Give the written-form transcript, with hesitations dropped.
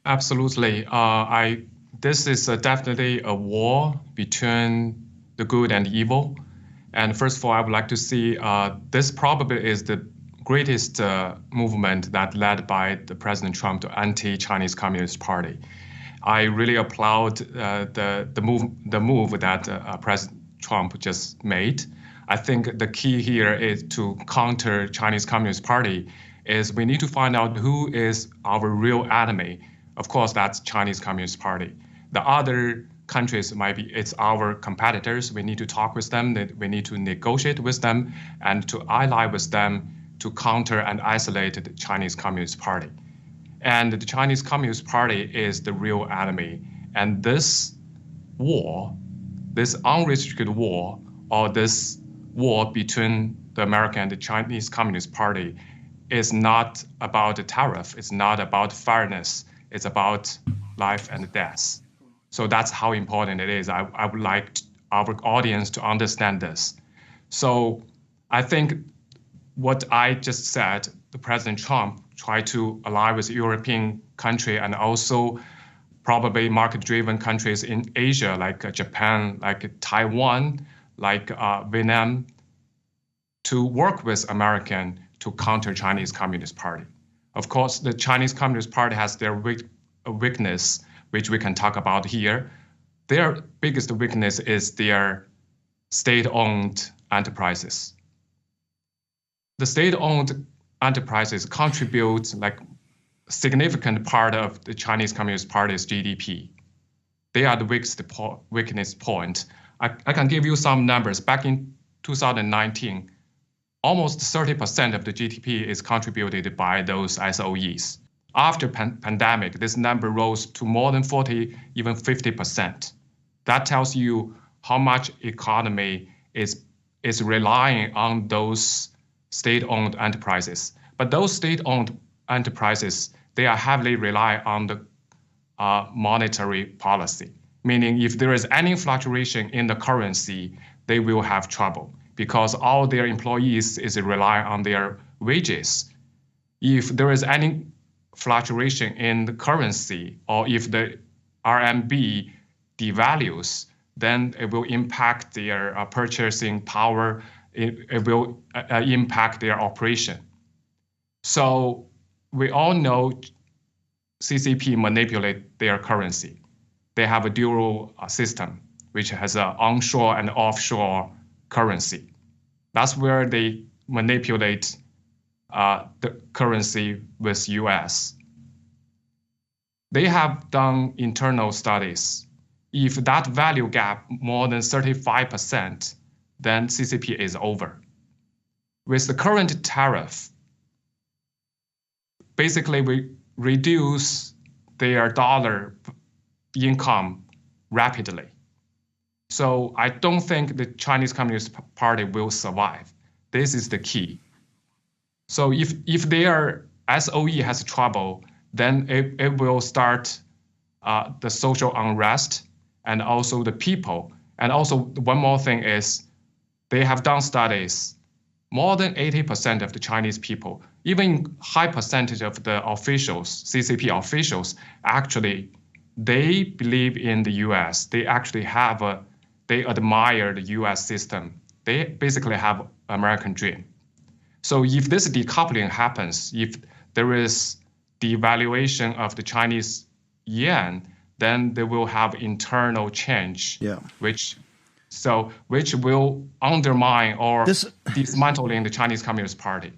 Absolutely. This is definitely a war between the good and evil. And first of all, I would like to see this probably is the greatest movement that led by the President Trump to anti-Chinese Communist Party. I really applaud the move that President Trump just made. I think the key here is to counter Chinese Communist Party is we need to find out who is our real enemy. Of course, that's Chinese Communist Party. The other countries might be, it's our competitors. We need to talk with them. We need to negotiate with them and to ally with them to counter and isolate the Chinese Communist Party. And the Chinese Communist Party is the real enemy. And this war, this unrestricted war, or this war between the American and the Chinese Communist Party is not about the tariff. It's not about fairness. It's about life and death. So that's how important it is. I would like our audience to understand this. So I think what I just said, the President Trump tried to ally with European country and also probably market-driven countries in Asia, like Japan, like Taiwan, like Vietnam, to work with American to counter Chinese Communist Party. Of course, the Chinese Communist Party has their weakness, which we can talk about here. Their biggest weakness is their state-owned enterprises. The state-owned enterprises contribute like a significant part of the Chinese Communist Party's GDP. They are the weakness point. I can give you some numbers. Back in 2019, almost 30% of the GDP is contributed by those SOEs. After pandemic, this number rose to more than 40, even 50%. That tells you how much economy is relying on those state-owned enterprises. But those state-owned enterprises, they are heavily rely on the monetary policy, meaning if there is any fluctuation in the currency, they will have trouble because all their employees is rely on their wages. If there is any fluctuation in the currency or if the RMB devalues, then it will impact their purchasing power. It will impact their operation. So we all know CCP manipulate their currency. They have a dual system, which has an onshore and offshore currency. That's where they manipulate the currency with US. They have done internal studies. If that value gap more than 35%, then CCP is over. With the current tariff, basically we reduce their dollar income rapidly. So I don't think the Chinese Communist Party will survive. This is the key. So if their SOE has trouble, then it will start the social unrest and also the people. And also one more thing is they have done studies. More than 80% of the Chinese people, even high percentage of the officials, CCP officials, actually, they believe in the US. They actually they admire the US system. They basically have American dream. So if this decoupling happens, if there is devaluation of the Chinese yuan, then they will have internal change, which will undermine or dismantling the Chinese Communist Party.